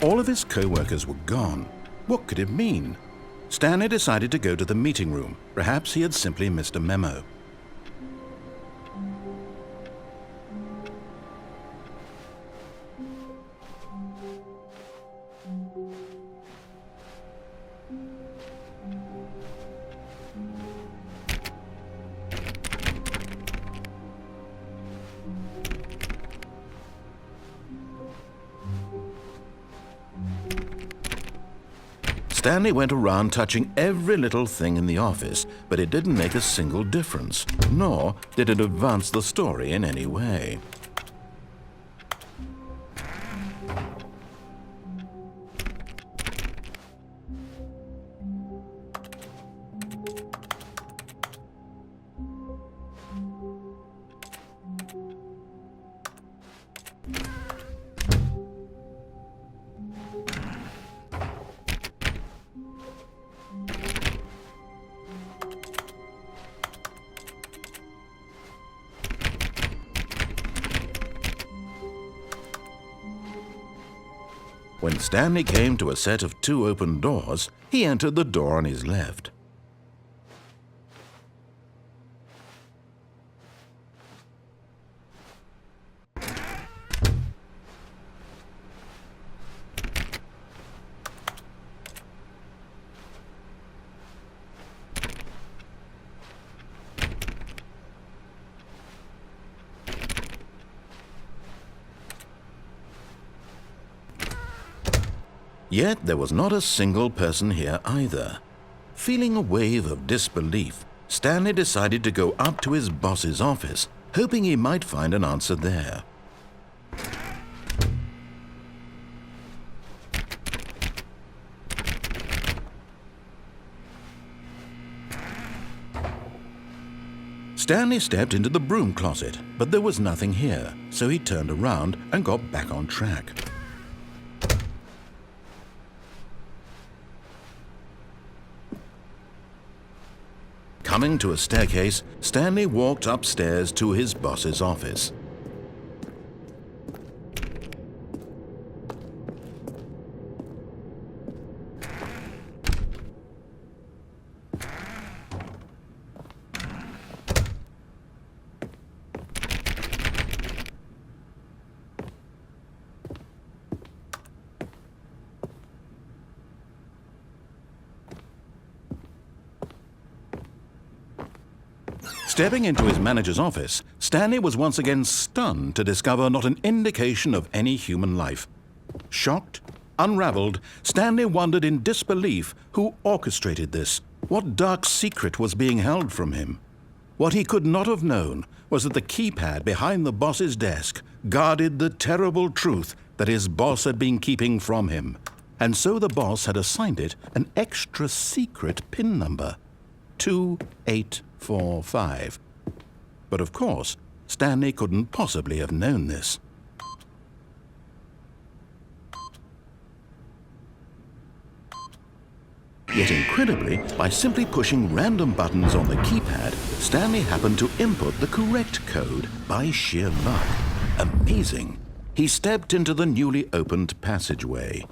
All of his co-workers were gone. What could it mean? Stanley decided to go to the meeting room. Perhaps he had simply missed a memo. Stanley went around touching every little thing in the office, but it didn't make a single difference, nor did it advance the story in any way. When Stanley came to a set of 2 open doors, he entered the door on his left. Yet there was not a single person here either. Feeling a wave of disbelief, Stanley decided to go up to his boss's office, hoping he might find an answer there. Stanley stepped into the broom closet, but there was nothing here, so he turned around and got back on track. Coming to a staircase, Stanley walked upstairs to his boss's office. Stepping into his manager's office, Stanley was once again stunned to discover not an indication of any human life. Shocked, unraveled, Stanley wondered in disbelief who orchestrated this. What dark secret was being held from him? What he could not have known was that the keypad behind the boss's desk guarded the terrible truth that his boss had been keeping from him. And so the boss had assigned it an extra secret PIN number, 2845. But of course, Stanley couldn't possibly have known this. Yet incredibly, by simply pushing random buttons on the keypad, Stanley happened to input the correct code by sheer luck. Amazing! He stepped into the newly opened passageway.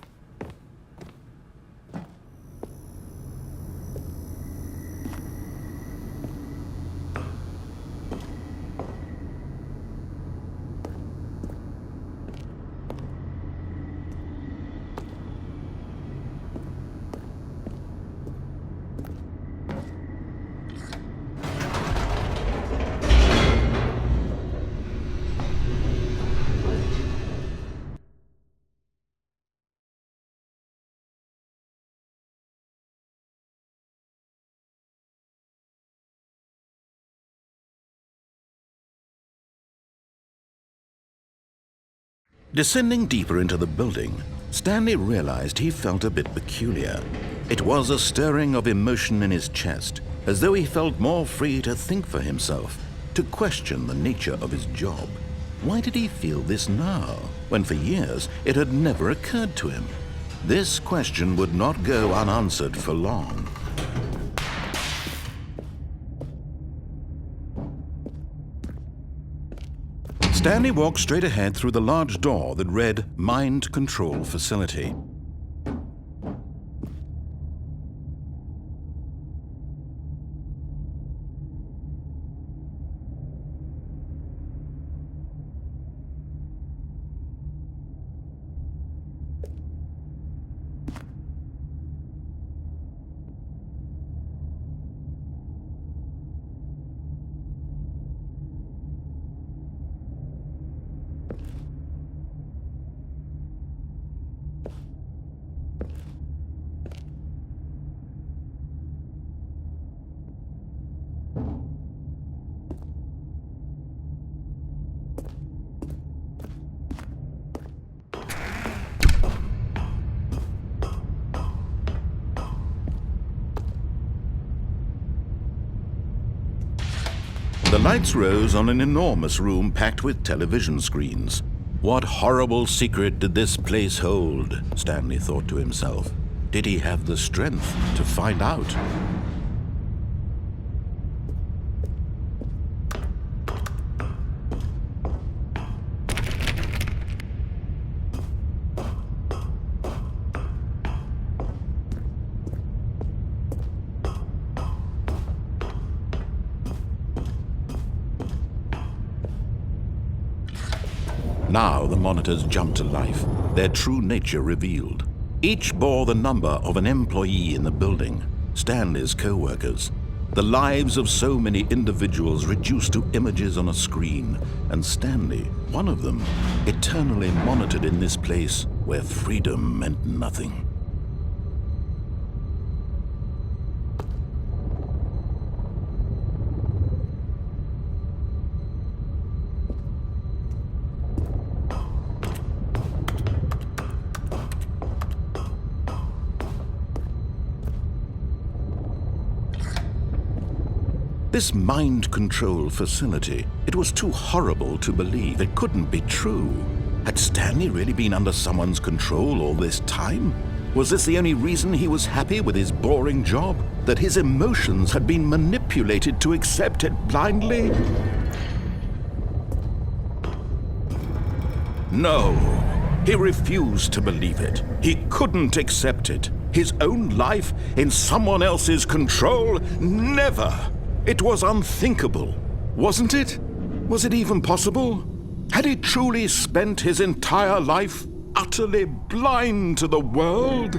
Descending deeper into the building, Stanley realized he felt a bit peculiar. It was a stirring of emotion in his chest, as though he felt more free to think for himself, to question the nature of his job. Why did he feel this now, when for years it had never occurred to him? This question would not go unanswered for long. Stanley walked straight ahead through the large door that read Mind Control Facility. The lights rose on an enormous room packed with television screens. What horrible secret did this place hold? Stanley thought to himself. Did he have the strength to find out? Now the monitors jumped to life, their true nature revealed. Each bore the number of an employee in the building, Stanley's co-workers. The lives of so many individuals reduced to images on a screen, and Stanley, one of them, eternally monitored in this place where freedom meant nothing. This mind control facility, it was too horrible to believe. It couldn't be true. Had Stanley really been under someone's control all this time? Was this the only reason he was happy with his boring job? That his emotions had been manipulated to accept it blindly? No, he refused to believe it. He couldn't accept it. His own life in someone else's control? Never! It was unthinkable, wasn't it? Was it even possible? Had he truly spent his entire life utterly blind to the world?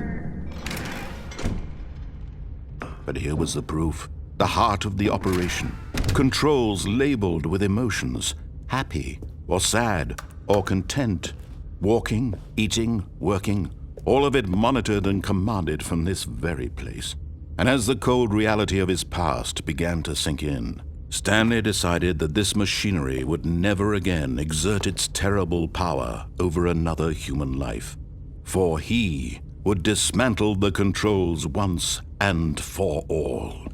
But here was the proof, the heart of the operation. Controls labeled with emotions, happy or sad or content, walking, eating, working, all of it monitored and commanded from this very place. And as the cold reality of his past began to sink in, Stanley decided that this machinery would never again exert its terrible power over another human life. For he would dismantle the controls once and for all.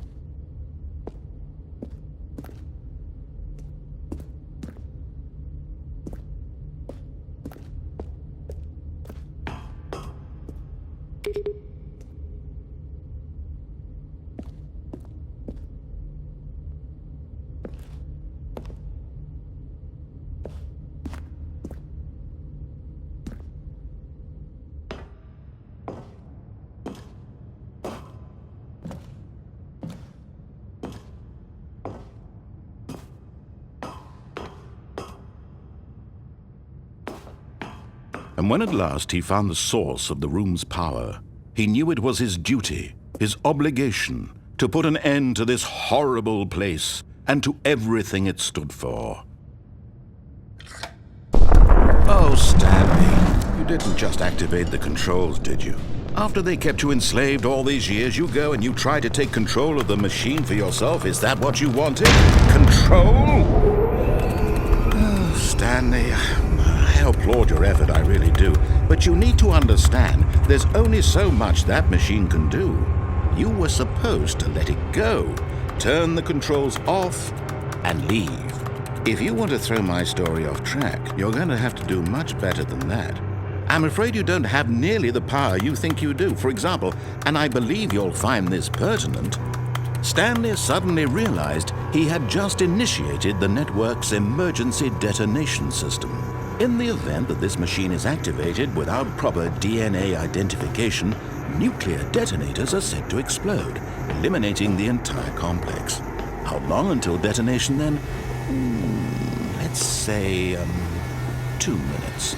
And when at last he found the source of the room's power, he knew it was his duty, his obligation, to put an end to this horrible place and to everything it stood for. Oh, Stanley, you didn't just activate the controls, did you? After they kept you enslaved all these years, you go and you try to take control of the machine for yourself. Is that what you wanted? Control? Oh, Stanley, I applaud your effort, I really do. But you need to understand, there's only so much that machine can do. You were supposed to let it go, turn the controls off, and leave. If you want to throw my story off track, you're going to have to do much better than that. I'm afraid you don't have nearly the power you think you do. For example, and I believe you'll find this pertinent, Stanley suddenly realized he had just initiated the network's emergency detonation system. In the event that this machine is activated without proper DNA identification, nuclear detonators are said to explode, eliminating the entire complex. How long until detonation then? Let's say, 2 minutes.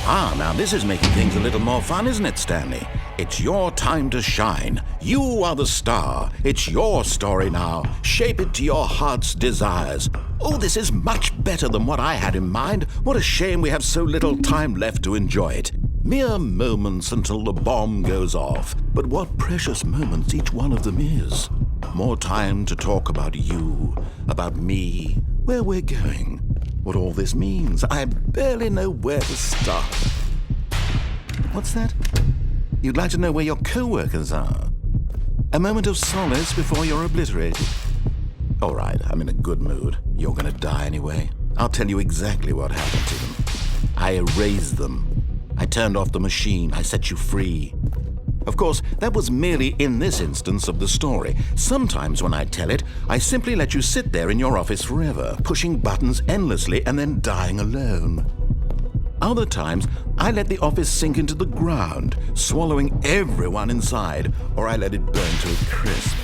Now this is making things a little more fun, isn't it, Stanley? It's your time to shine. You are the star. It's your story now. Shape it to your heart's desires. Oh, this is much better than what I had in mind. What a shame we have so little time left to enjoy it. Mere moments until the bomb goes off. But what precious moments each one of them is. More time to talk about you, about me, where we're going, what all this means. I barely know where to start. What's that? You'd like to know where your co-workers are? A moment of solace before you're obliterated. All right, I'm in a good mood. You're gonna die anyway. I'll tell you exactly what happened to them. I erased them. I turned off the machine. I set you free. Of course, that was merely in this instance of the story. Sometimes when I tell it, I simply let you sit there in your office forever, pushing buttons endlessly and then dying alone. Other times, I let the office sink into the ground, swallowing everyone inside, or I let it burn to a crisp.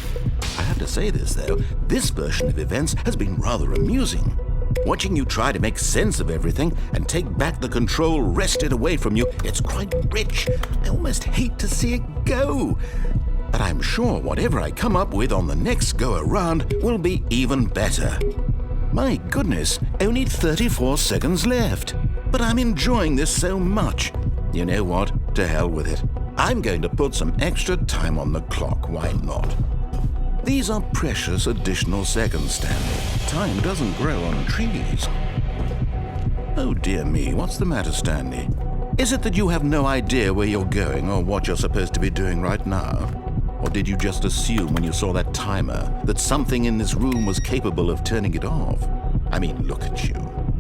I have to say this, though, this version of events has been rather amusing. Watching you try to make sense of everything and take back the control wrested away from you, it's quite rich. I almost hate to see it go. But I'm sure whatever I come up with on the next go-around will be even better. My goodness, only 34 seconds left. But I'm enjoying this so much. You know what? To hell with it. I'm going to put some extra time on the clock. Why not? These are precious additional seconds, Stanley. Time doesn't grow on trees. Oh dear me, what's the matter, Stanley? Is it that you have no idea where you're going or what you're supposed to be doing right now? Or did you just assume when you saw that timer that something in this room was capable of turning it off? I mean, look at you.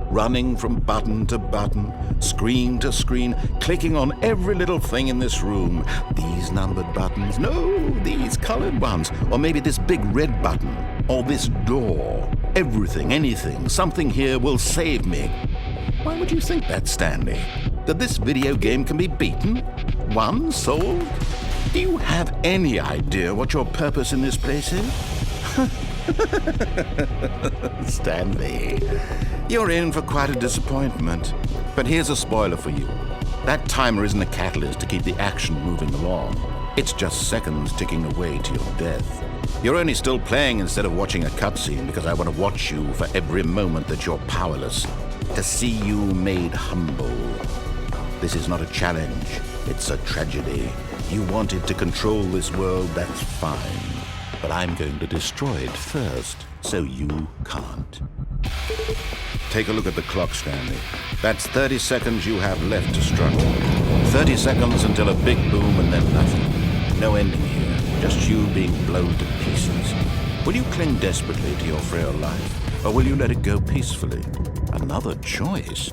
Running from button to button, screen to screen, clicking on every little thing in this room. These numbered buttons, no, these colored ones. Or maybe this big red button, or this door. Everything, anything, something here will save me. Why would you think that, Stanley? That this video game can be beaten? Won? Solved? Do you have any idea what your purpose in this place is? Stanley, you're in for quite a disappointment. But here's a spoiler for you. That timer isn't a catalyst to keep the action moving along. It's just seconds ticking away to your death. You're only still playing instead of watching a cutscene because I want to watch you for every moment that you're powerless. To see you made humble. This is not a challenge. It's a tragedy. You wanted to control this world, that's fine. But I'm going to destroy it first, so you can't. Take a look at the clock, Stanley. That's 30 seconds you have left to struggle. 30 seconds until a big boom and then nothing. No ending here, just you being blown to pieces. Will you cling desperately to your frail life, or will you let it go peacefully? Another choice.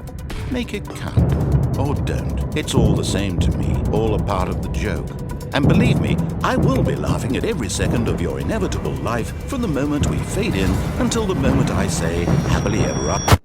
Make it count. Or don't. It's all the same to me, all a part of the joke. And believe me, I will be laughing at every second of your inevitable life from the moment we fade in until the moment I say, happily ever after.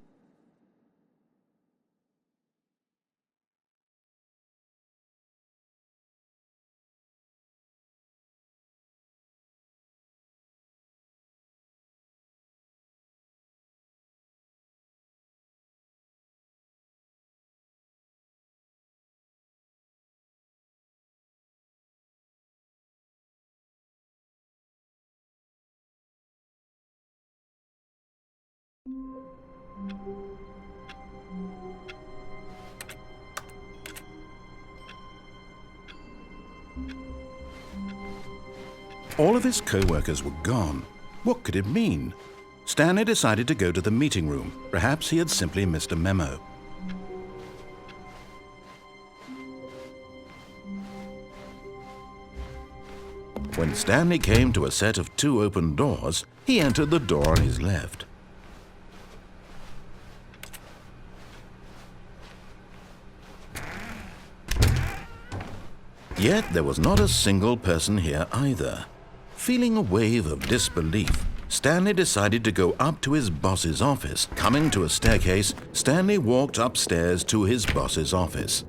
All of his co-workers were gone. What could it mean? Stanley decided to go to the meeting room. Perhaps he had simply missed a memo. When Stanley came to a set of 2 open doors, he entered the door on his left. Yet there was not a single person here either. Feeling a wave of disbelief, Stanley decided to go up to his boss's office. Coming to a staircase, Stanley walked upstairs to his boss's office.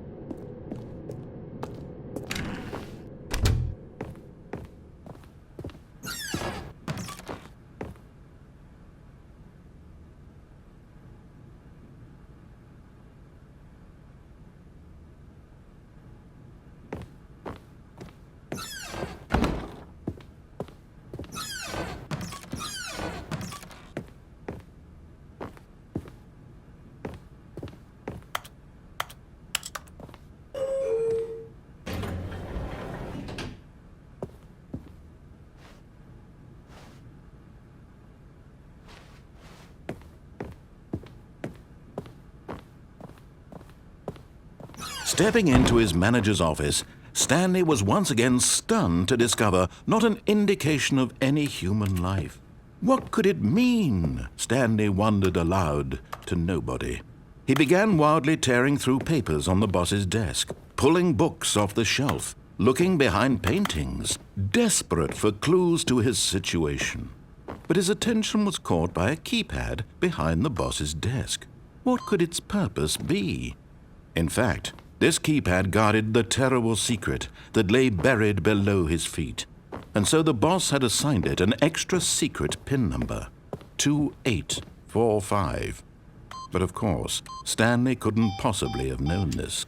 Stepping into his manager's office, Stanley was once again stunned to discover not an indication of any human life. What could it mean? Stanley wondered aloud to nobody. He began wildly tearing through papers on the boss's desk, pulling books off the shelf, looking behind paintings, desperate for clues to his situation. But his attention was caught by a keypad behind the boss's desk. What could its purpose be? In fact, this keypad guarded the terrible secret that lay buried below his feet. And so the boss had assigned it an extra secret PIN number, 2845. But of course, Stanley couldn't possibly have known this.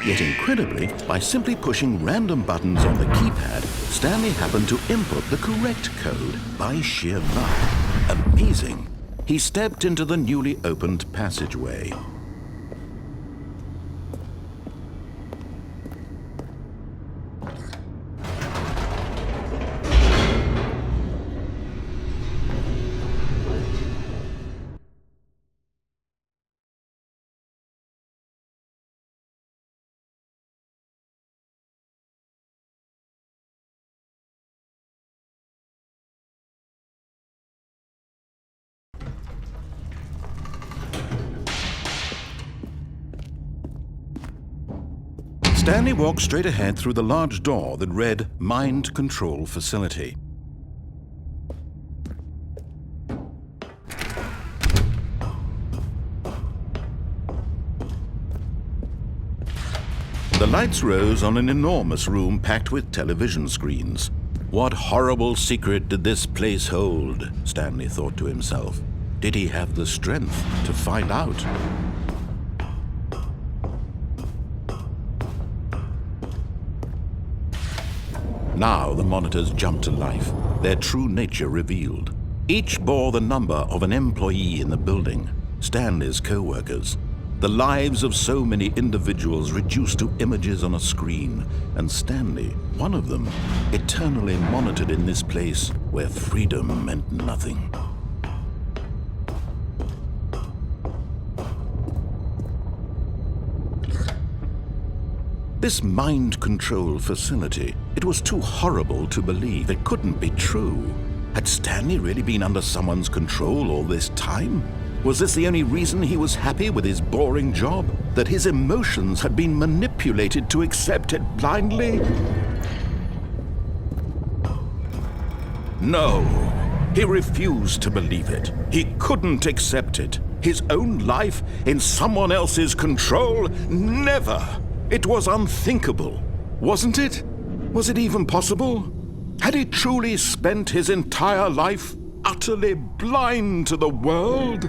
Yet incredibly, by simply pushing random buttons on the keypad, Stanley happened to input the correct code by sheer luck. Amazing! He stepped into the newly opened passageway. Stanley walked straight ahead through the large door that read Mind Control Facility. The lights rose on an enormous room packed with television screens. What horrible secret did this place hold? Stanley thought to himself. Did he have the strength to find out? Now the monitors jumped to life, their true nature revealed. Each bore the number of an employee in the building, Stanley's co-workers. The lives of so many individuals reduced to images on a screen, and Stanley, one of them, eternally monitored in this place where freedom meant nothing. This mind control facility, it was too horrible to believe. It couldn't be true. Had Stanley really been under someone's control all this time? Was this the only reason he was happy with his boring job? That his emotions had been manipulated to accept it blindly? No, he refused to believe it. He couldn't accept it. His own life in someone else's control? Never! It was unthinkable, wasn't it? Was it even possible? Had he truly spent his entire life utterly blind to the world?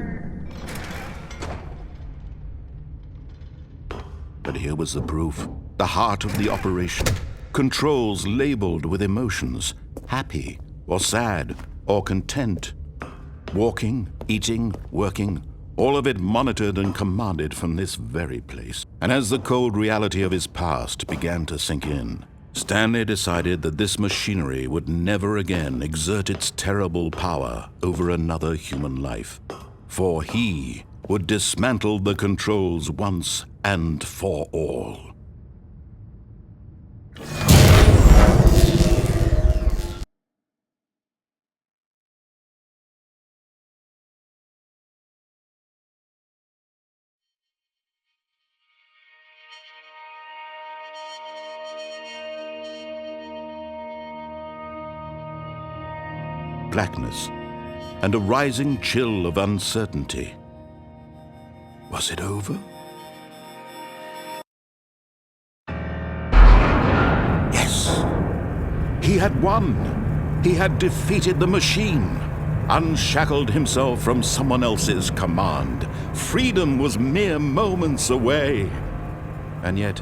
But here was the proof, the heart of the operation. Controls labeled with emotions, happy or sad or content. Walking, eating, working, all of it monitored and commanded from this very place. And as the cold reality of his past began to sink in, Stanley decided that this machinery would never again exert its terrible power over another human life. For he would dismantle the controls once and for all. Blackness and a rising chill of uncertainty. Was it over? Yes! He had won! He had defeated the machine, unshackled himself from someone else's command. Freedom was mere moments away. And yet,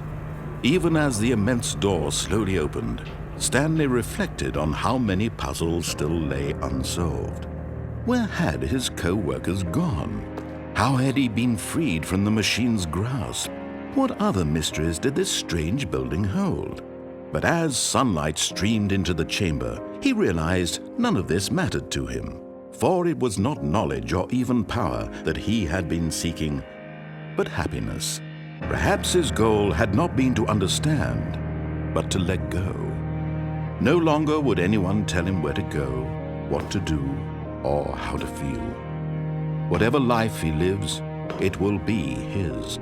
even as the immense door slowly opened, Stanley reflected on how many puzzles still lay unsolved. Where had his co-workers gone? How had he been freed from the machine's grasp? What other mysteries did this strange building hold? But as sunlight streamed into the chamber, he realized none of this mattered to him, for it was not knowledge or even power that he had been seeking, but happiness. Perhaps his goal had not been to understand, but to let go. No longer would anyone tell him where to go, what to do, or how to feel. Whatever life he lives, it will be his.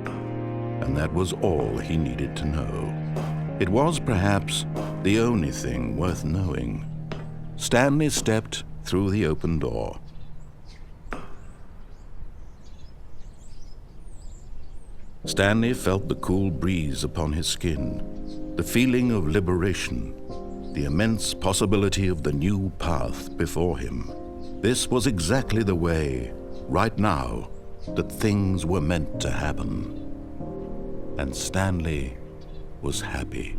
And that was all he needed to know. It was perhaps the only thing worth knowing. Stanley stepped through the open door. Stanley felt the cool breeze upon his skin, the feeling of liberation, the immense possibility of the new path before him. This was exactly the way, right now, that things were meant to happen. And Stanley was happy.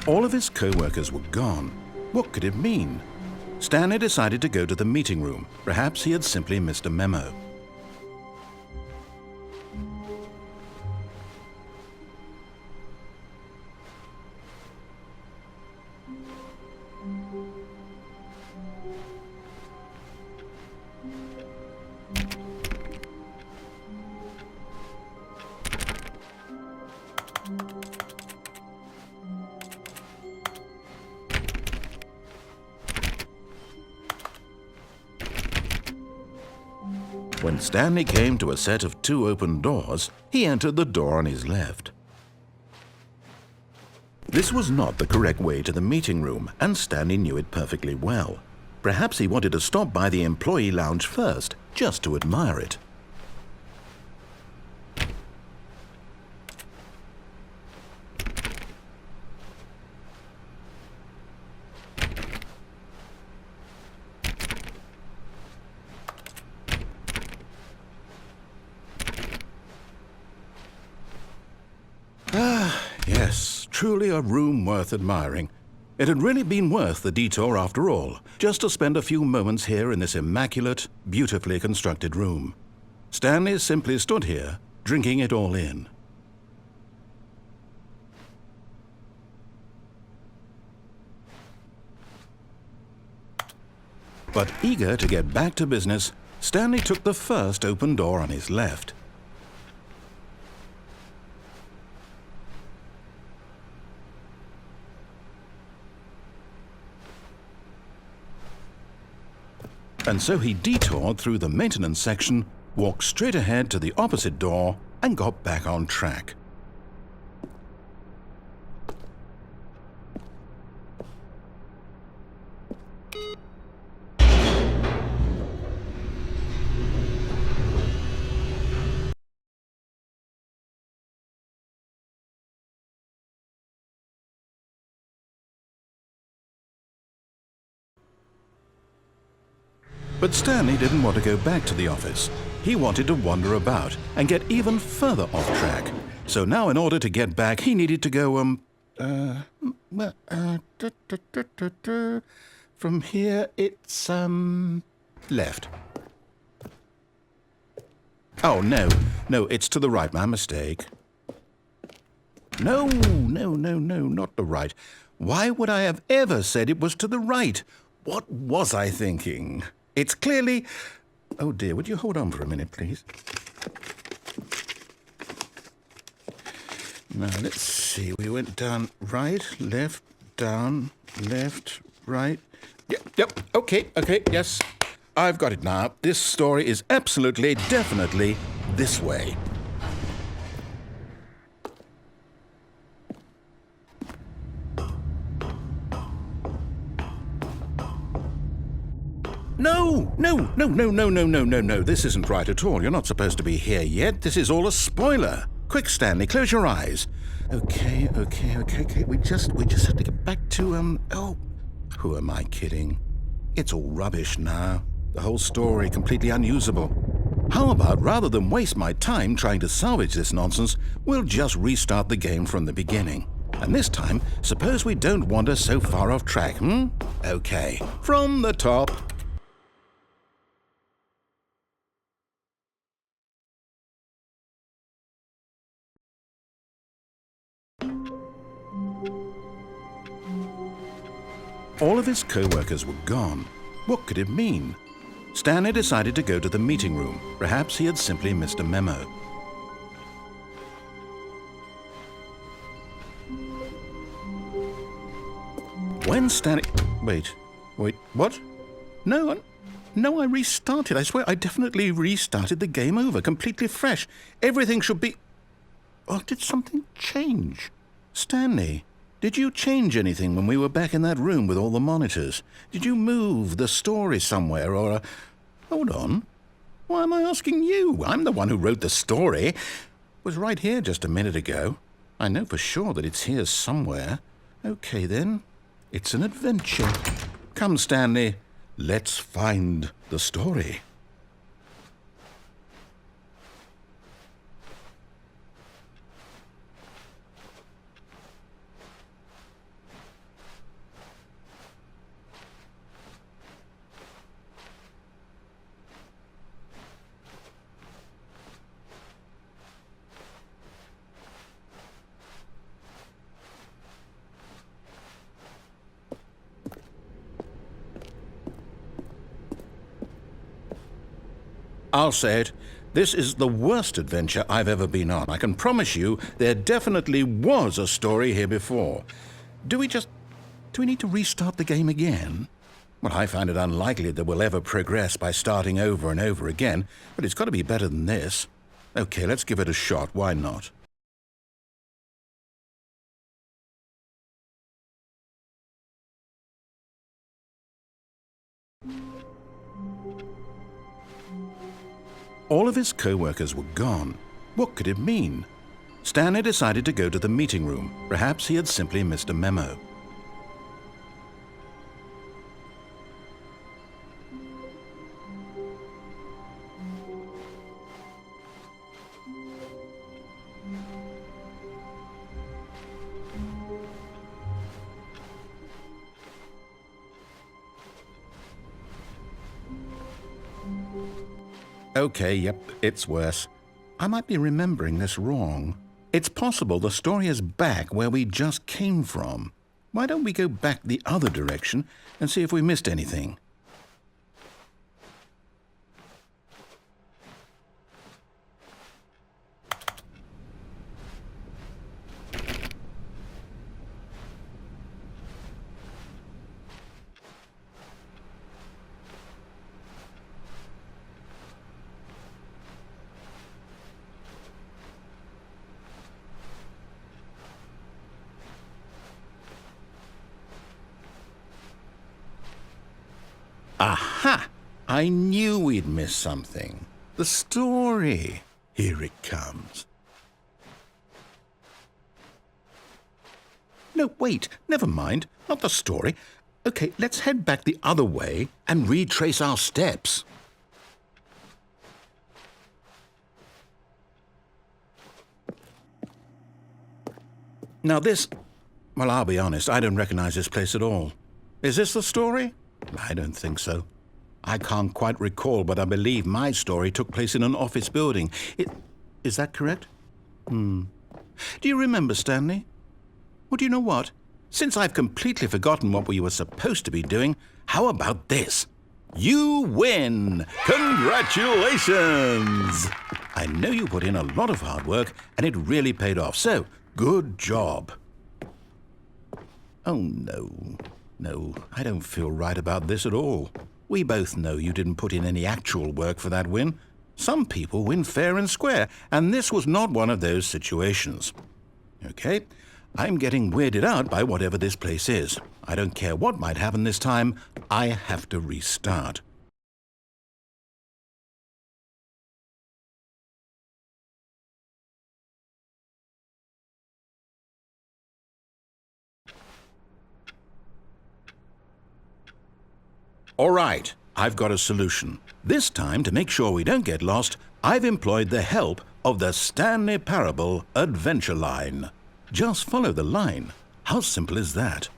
All of his co-workers were gone. What could it mean? Stanley decided to go to the meeting room. Perhaps he had simply missed a memo. When Stanley came to a set of 2 open doors, he entered the door on his left. This was not the correct way to the meeting room, and Stanley knew it perfectly well. Perhaps he wanted to stop by the employee lounge first, just to admire it. Yes, truly a room worth admiring. It had really been worth the detour after all, just to spend a few moments here in this immaculate, beautifully constructed room. Stanley simply stood here, drinking it all in. But eager to get back to business, Stanley took the first open door on his left. And so he detoured through the maintenance section, walked straight ahead to the opposite door, and got back on track. But Stanley didn't want to go back to the office. He wanted to wander about and get even further off track. So now in order to get back, he needed to go, from here it's, left. Oh, no, it's to the right, my mistake. No, not the right. Why would I have ever said it was to the right? What was I thinking? It's clearly... Oh dear, would you hold on for a minute, please? Now, let's see. We went down right, left, down, left, right. Yep, okay, yes. I've got it now. This story is absolutely, definitely this way. No. This isn't right at all. You're not supposed to be here yet. This is all a spoiler. Quick, Stanley, close your eyes. Okay. We just have to get back to, oh, who am I kidding? It's all rubbish now. The whole story completely unusable. How about, rather than waste my time trying to salvage this nonsense, we'll just restart the game from the beginning. And this time, suppose we don't wander so far off track, Okay, from the top. All of his co-workers were gone. What could it mean? Stanley decided to go to the meeting room. Perhaps he had simply missed a memo. When Stanley... Wait, what? No, I restarted. I swear I definitely restarted the game over, completely fresh. Everything should be... Oh, did something change? Stanley, did you change anything when we were back in that room with all the monitors? Did you move the story somewhere or... Hold on. Why am I asking you? I'm the one who wrote the story. It was right here just a minute ago. I know for sure that it's here somewhere. Okay, then. It's an adventure. Come, Stanley. Let's find the story. I'll say it. This is the worst adventure I've ever been on. I can promise you there definitely was a story here before. Do we need to restart the game again? Well, I find it unlikely that we'll ever progress by starting over and over again, but it's got to be better than this. Okay, let's give it a shot. Why not? All of his co-workers were gone. What could it mean? Stanley decided to go to the meeting room. Perhaps he had simply missed a memo. Okay, yep, it's worse. I might be remembering this wrong. It's possible the story is back where we just came from. Why don't we go back the other direction and see if we missed anything? Aha! I knew we'd miss something. The story. Here it comes. No, wait, never mind. Not the story. Okay, let's head back the other way and retrace our steps. Now this... Well, I'll be honest, I don't recognize this place at all. Is this the story? I don't think so. I can't quite recall, but I believe my story took place in an office building. Is that correct? Do you remember, Stanley? Well, do you know what? Since I've completely forgotten what we were supposed to be doing, how about this? You win! Congratulations! I know you put in a lot of hard work, and it really paid off, so good job. Oh, no. No, I don't feel right about this at all. We both know you didn't put in any actual work for that win. Some people win fair and square, and this was not one of those situations. Okay, I'm getting weirded out by whatever this place is. I don't care what might happen this time. I have to restart. All right, I've got a solution. This time, to make sure we don't get lost, I've employed the help of the Stanley Parable Adventure Line. Just follow the line. How simple is that?